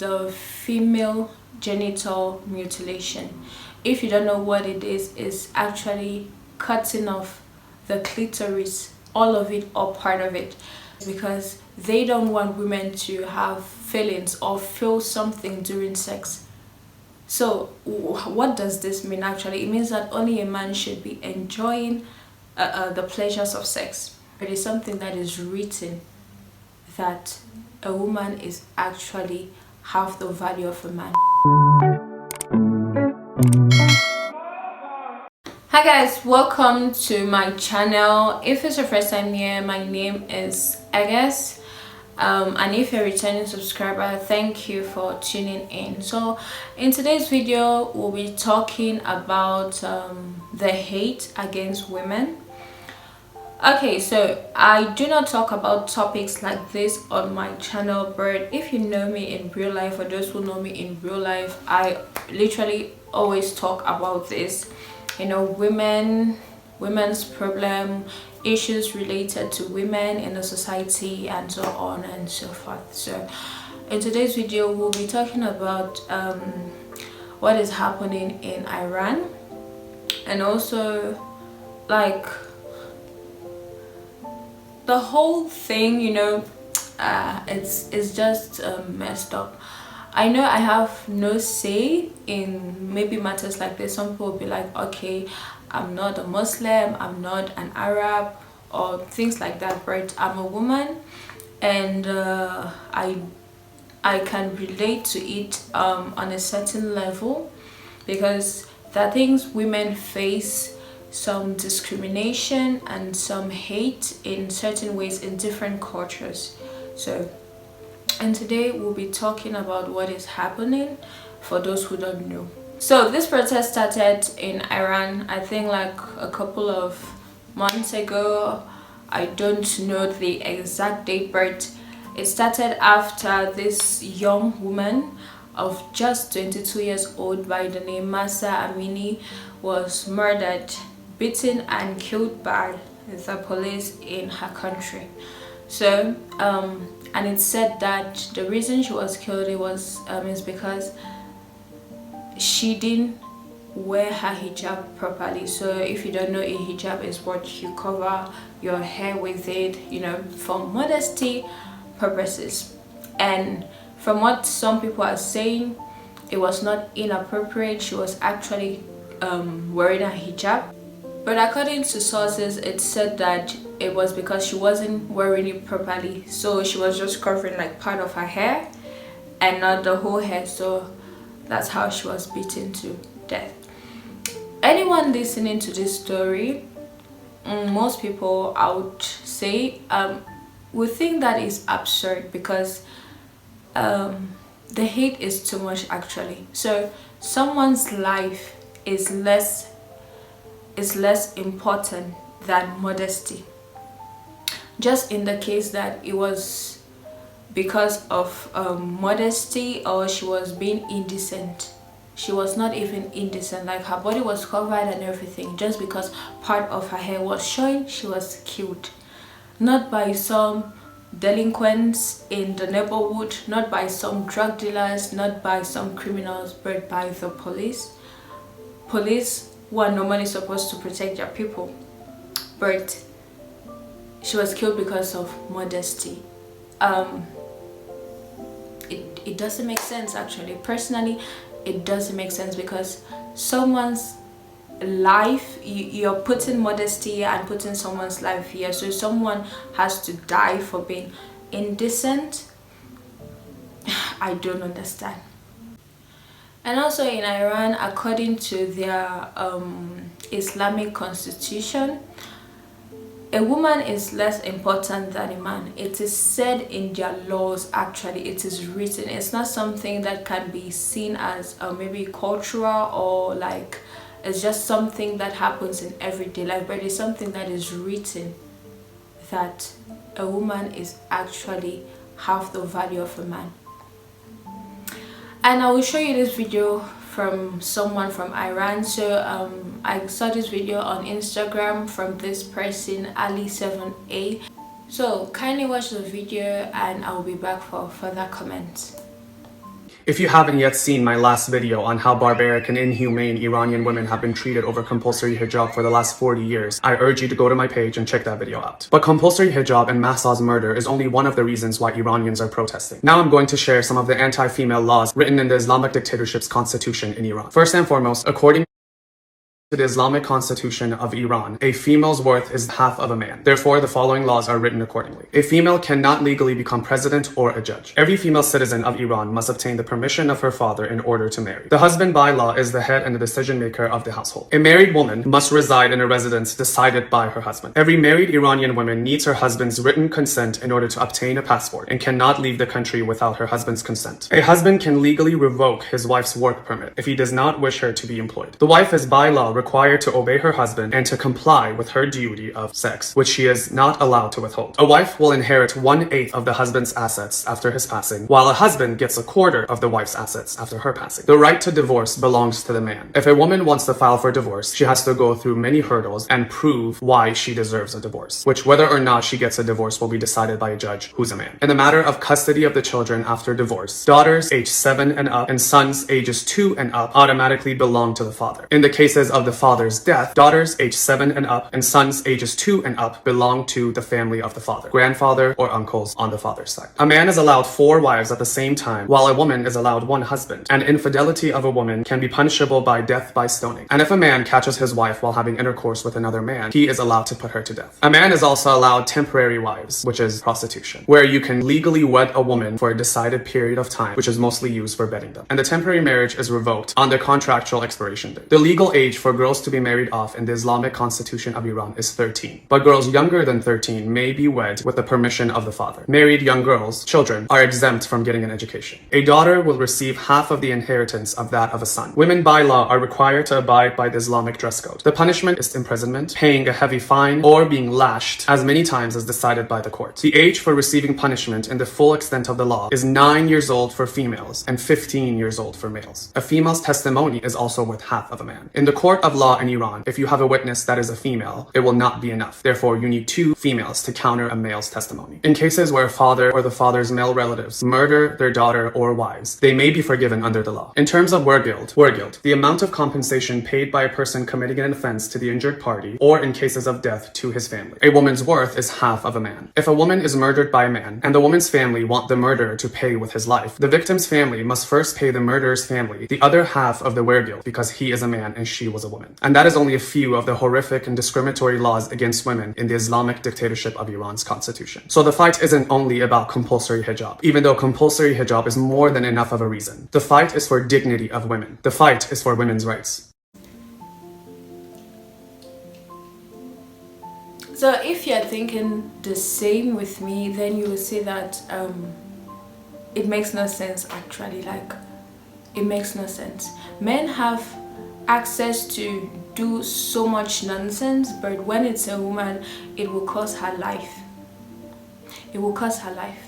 the female genital mutilation. If you don't know what it is, it's actually cutting off the clitoris, all of it or part of it, because they don't want women to have feelings or feel something during sex. So what does this mean actually? It means that only a man should be enjoying the pleasures of sex. It is something that is written, that a woman is actually half the value of a man. Hi guys, welcome to my channel. If it's your first time here, my name is Agnes, and if you're a returning subscriber, thank you for tuning in. So in today's video we'll be talking about the hate against women. Okay, so I do not talk about topics like this on my channel, but if you know me in real life, or those who know me in real life, I literally always talk about this, you know, women's problem, issues related to women in the society, and so on and so forth. So in today's video we'll be talking about what is happening in Iran, and also like the whole thing, you know. It's just messed up. I know I have no say in maybe matters like this. Some people will be like, okay, I'm not a Muslim, I'm not an Arab, or things like that, but I'm a woman, and I can relate to it on a certain level, because the things women face some discrimination and some hate in certain ways in different cultures. So, and today we'll be talking about what is happening for those who don't know. So this protest started in Iran, I think like a couple of months ago. I don't know the exact date, but it started after this young woman of just 22 years old by the name Masa Amini was murdered, beaten and killed by the police in her country. So and it said that the reason she was killed is because she didn't wear her hijab properly. So if you don't know, a hijab is what you cover your hair with it, you know, for modesty purposes. And from what some people are saying, it was not inappropriate. She was actually wearing a hijab. But according to sources, it said that it was because she wasn't wearing it properly. So she was just covering like part of her hair and not the whole head. So that's how she was beaten to death. Anyone listening to this story, most people, I would say, would think that is absurd, because the hate is too much actually. So someone's life is less important than modesty, just in the case that it was because of modesty, or she was being indecent. She was not even indecent, like her body was covered and everything. Just because part of her hair was showing, she was killed, not by some delinquents in the neighborhood, not by some drug dealers, not by some criminals, but by the police who are normally supposed to protect their people. But she was killed because of modesty. It doesn't make sense actually. Personally, it doesn't make sense, because someone's life, you're putting modesty and putting someone's life here. So someone has to die for being indecent. I don't understand. And also in Iran, according to their Islamic constitution, a woman is less important than a man. It is said in their laws actually. It is written. It's not something that can be seen as maybe cultural, or like it's just something that happens in everyday life, but it's something that is written, that a woman is actually half the value of a man. And I will show you this video from someone from Iran. So I saw this video on Instagram from this person, Ali7A. So kindly watch the video and I will be back for further comments. If you haven't yet seen my last video on how barbaric and inhumane Iranian women have been treated over compulsory hijab for the last 40 years, I urge you to go to my page and check that video out. But compulsory hijab and mass murder is only one of the reasons why Iranians are protesting. Now I'm going to share some of the anti-female laws written in the Islamic dictatorship's constitution in Iran. First and foremost, according to the Islamic Constitution of Iran, a female's worth is half of a man. Therefore, the following laws are written accordingly. A female cannot legally become president or a judge. Every female citizen of Iran must obtain the permission of her father in order to marry. The husband by law is the head and the decision maker of the household. A married woman must reside in a residence decided by her husband. Every married Iranian woman needs her husband's written consent in order to obtain a passport and cannot leave the country without her husband's consent. A husband can legally revoke his wife's work permit if he does not wish her to be employed. The wife is by law required to obey her husband and to comply with her duty of sex, which she is not allowed to withhold. A wife will inherit 1/8 of the husband's assets after his passing, while a husband gets 1/4 of the wife's assets after her passing. The right to divorce belongs to the man. If a woman wants to file for divorce, she has to go through many hurdles and prove why she deserves a divorce, which whether or not she gets a divorce will be decided by a judge who's a man. In the matter of custody of the children after divorce, daughters age 7 and up and sons ages 2 and up automatically belong to the father. In the cases of the father's death, daughters age 7 and up and sons ages 2 and up belong to the family of the father, grandfather or uncles on the father's side. A man is allowed 4 wives at the same time, while a woman is allowed 1 husband, and infidelity of a woman can be punishable by death by stoning. And if a man catches his wife while having intercourse with another man, he is allowed to put her to death. A man is also allowed temporary wives, which is prostitution, where you can legally wed a woman for a decided period of time, which is mostly used for bedding them. And the temporary marriage is revoked on the contractual expiration date. The legal age for girls to be married off in the Islamic Constitution of Iran is 13, but girls younger than 13 may be wed with the permission of the father. Married young girls, children, are exempt from getting an education. A daughter will receive half of the inheritance of that of a son. Women by law are required to abide by the Islamic dress code. The punishment is imprisonment, paying a heavy fine, or being lashed as many times as decided by the court. The age for receiving punishment in the full extent of the law is 9 years old for females and 15 years old for males. A female's testimony is also worth half of a man. In the court of law in Iran, if you have a witness that is a female, it will not be enough. Therefore, you need 2 females to counter a male's testimony. In cases where a father or the father's male relatives murder their daughter or wives, they may be forgiven under the law. In terms of war guilt, the amount of compensation paid by a person committing an offense to the injured party, or in cases of death, to his family. A woman's worth is half of a man. If a woman is murdered by a man, and the woman's family want the murderer to pay with his life, the victim's family must first pay the murderer's family the other half of the wear guilt because he is a man and she was a woman. And that is only a few of the horrific and discriminatory laws against women in the Islamic dictatorship of Iran's constitution. So the fight isn't only about compulsory hijab, even though compulsory hijab is more than enough of a reason. The fight is for dignity of women. The fight is for women's rights. So if you're thinking the same with me, then you will see that it makes no sense actually. Like, it makes no sense. Men have access to do so much nonsense, but when it's a woman, it will cost her life. It will cost her life.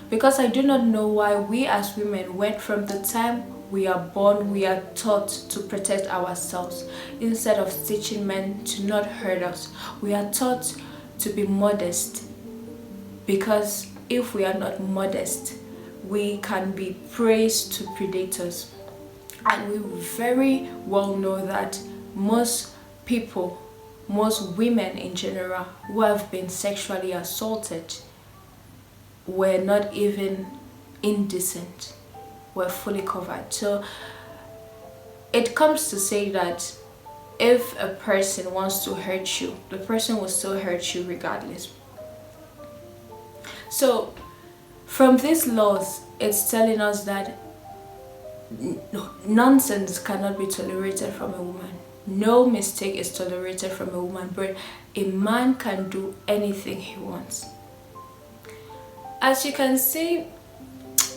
Because I do not know why we as women, when from the time we are born, we are taught to protect ourselves instead of teaching men to not hurt us. We are taught to be modest, because if we are not modest, we can be prey to predators. And we very well know that most people, most women in general who have been sexually assaulted were not even indecent, were fully covered. So it comes to say that if a person wants to hurt you, the person will still hurt you regardless. So from these laws, it's telling us that nonsense cannot be tolerated from a woman. No mistake is tolerated from a woman, but a man can do anything he wants. As you can see,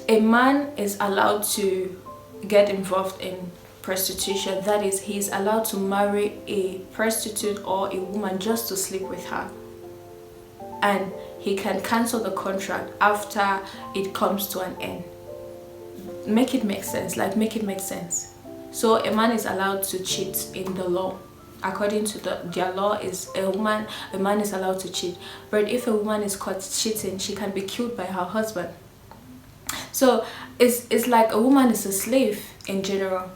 a man is allowed to get involved in prostitution. That is, he's allowed to marry a prostitute or a woman just to sleep with her. And he can cancel the contract after it comes to an end. Make it make sense, like make it make sense. So a man is allowed to cheat in the law. According to their law, is a man is allowed to cheat. But if a woman is caught cheating, she can be killed by her husband. So it's like a woman is a slave in general.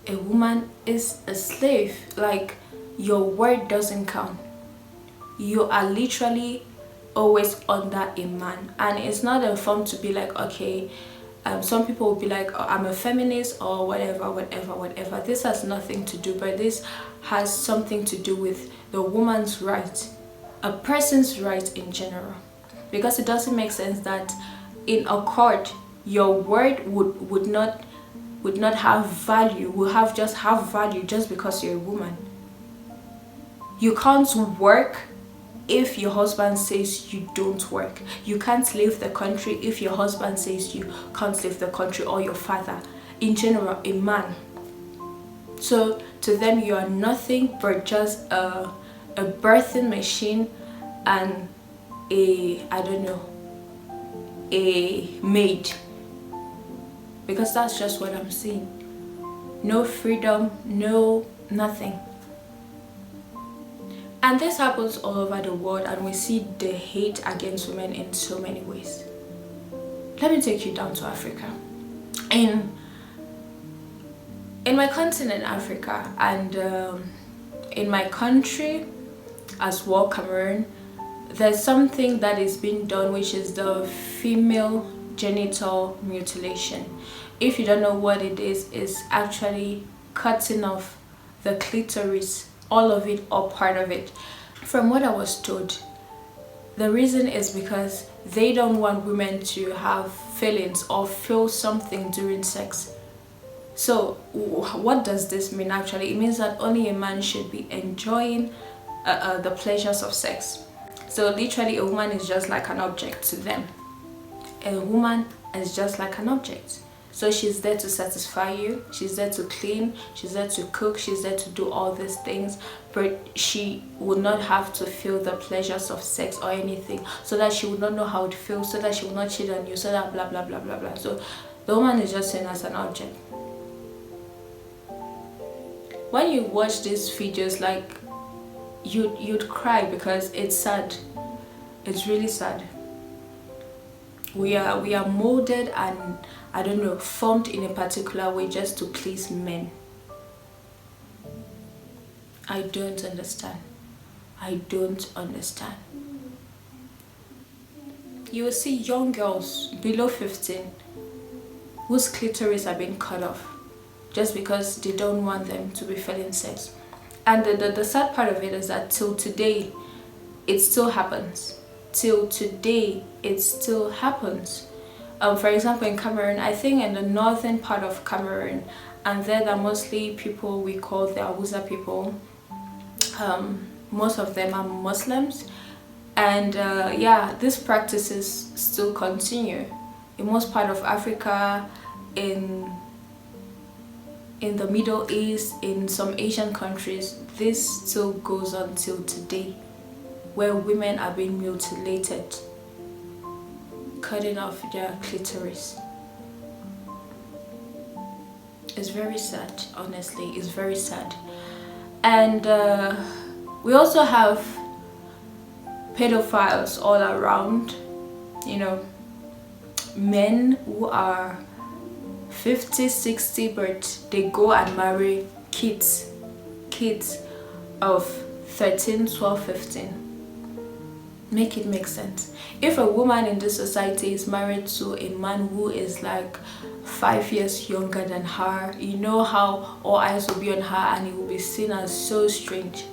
A woman is a slave. Like, your word doesn't count. You are literally always under a man, and it's not a form to be like, okay, some people will be like, oh, I'm a feminist or whatever. This has nothing to do, but this has something to do with the woman's right, a person's right in general. Because it doesn't make sense that in a court your word would not have value, will have value just because you're a woman. You can't work if your husband says you don't work. You can't leave the country if your husband says you can't leave the country, or your father. In general, a man. So to them, you are nothing but just a birthing machine and a maid. Because that's just what I'm seeing. No freedom, no nothing. And this happens all over the world, and we see the hate against women in so many ways. Let me take you down to Africa. In my continent, Africa, and in my country as well, Cameroon, there's something that is being done, which is the female genital mutilation. If you don't know what it is, it's actually cutting off the clitoris, all of it or part of it. From what I was told, the reason is because they don't want women to have feelings or feel something during sex. So what does this mean actually? It means that only a man should be enjoying the pleasures of sex. So literally, a woman is just like an object to them. A woman is just like an object. So she's there to satisfy you, she's there to clean, she's there to cook, she's there to do all these things, but she would not have to feel the pleasures of sex or anything, so that she would not know how it feels, so that she would not cheat on you, so that blah blah blah blah blah. So the woman is just seen as an object. When you watch these videos, like, you'd cry because it's sad. It's really sad. We are molded and, I don't know, formed in a particular way just to please men. I don't understand. I don't understand. You will see young girls below 15 whose clitoris are being cut off just because they don't want them to be feeling sex. And the sad part of it is that till today, it still happens. Till today, it still happens. For example, in Cameroon, I think in the northern part of Cameroon, and there are mostly people we call the Hausa people. Most of them are Muslims, and yeah, these practices still continue. In most part of Africa, in the Middle East, in some Asian countries, this still goes on till today, where women are being mutilated, cutting off their clitoris. It's very sad, honestly, it's very sad. And we also have pedophiles all around, you know, men who are 50, 60, but they go and marry kids of 13, 12, 15. Make it make sense. If a woman in this society is married to a man who is like 5 years younger than her, you know how all eyes will be on her and it will be seen as so strange.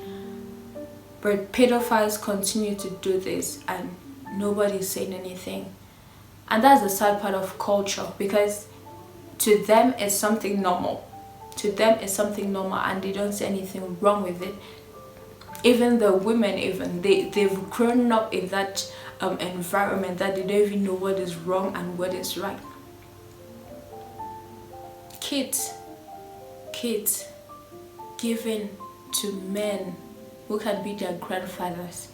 But pedophiles continue to do this and nobody's saying anything. And that's the sad part of culture, because to them it's something normal. To them it's something normal and they don't see anything wrong with it. Even the women, they've grown up in that environment that they don't even know what is wrong and what is right. Kids given to men who can be their grandfathers,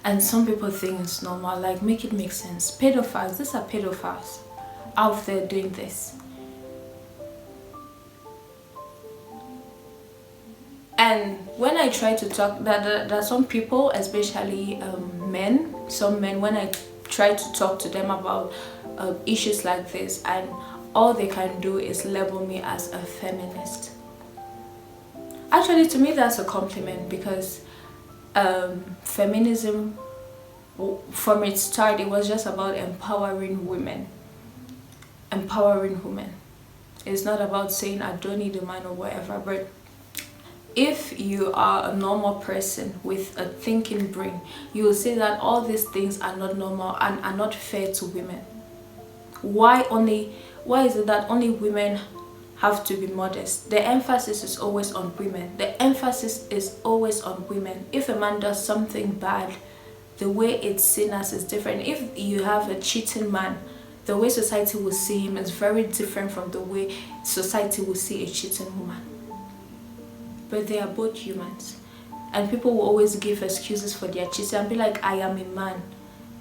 and some people think it's normal. Like, make it make sense. Pedophiles, these are pedophiles out there doing this. And when I try to talk, there are some people, especially men, some men, when I try to talk to them about issues like this, and all they can do is label me as a feminist. Actually, to me that's a compliment, because feminism, from its start, it was just about empowering women. It's not about saying I don't need a man or whatever. But if you are a normal person with a thinking brain, you will see that all these things are not normal and are not fair to women. Why is it that only women have to be modest? The emphasis is always on women. If a man does something bad, the way it's seen as is different. If you have a cheating man, the way society will see him is very different from the way society will see a cheating woman. But they are both humans, and people will always give excuses for their cheating and be like, I am a man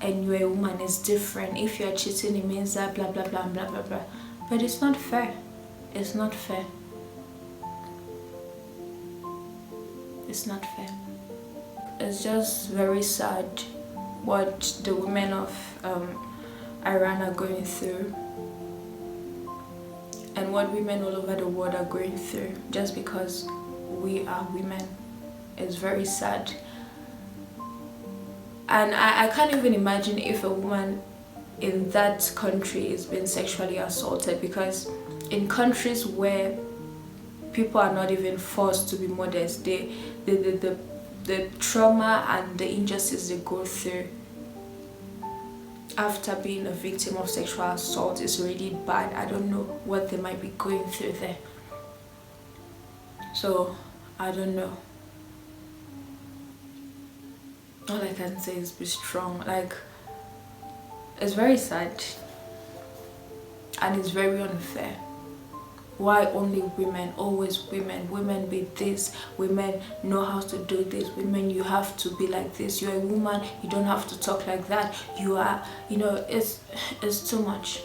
and you're a woman, it's different. If you're cheating, it means that blah blah blah blah blah blah. But it's not fair. It's not fair. It's just very sad what the women of Iran are going through, and what women all over the world are going through, just because we are women. It's very sad. And I can't even imagine if a woman in that country is being sexually assaulted, because in countries where people are not even forced to be modest, the trauma and the injustice they go through after being a victim of sexual assault is really bad. I don't know what they might be going through there. So I don't know. All I can say is be strong. Like, it's very sad and it's very unfair. Why only women? Always women. Women be this. Women know how to do this. Women, you have to be like this. You're a woman, you don't have to talk like that. You are, it's too much.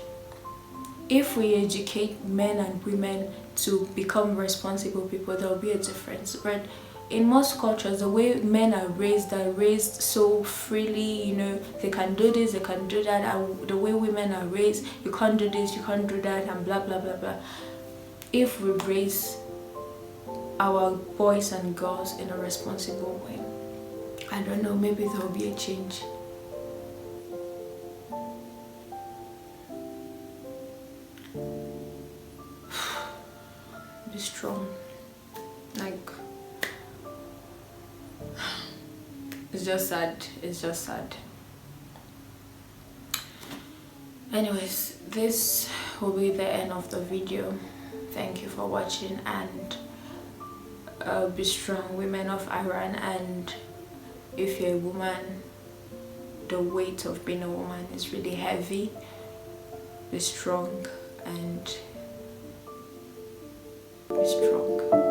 If we educate men and women to become responsible people, there will be a difference. But in most cultures, the way men are raised so freely, they can do this, they can do that. And the way women are raised, you can't do this, you can't do that, and blah blah blah blah. If we raise our boys and girls in a responsible way, I don't know, maybe there will be a change. Be strong. Like, it's just sad. Anyways, this will be the end of the video. Thank you for watching, and be strong, women of Iran. And if you're a woman, the weight of being a woman is really heavy. Be strong and be strong.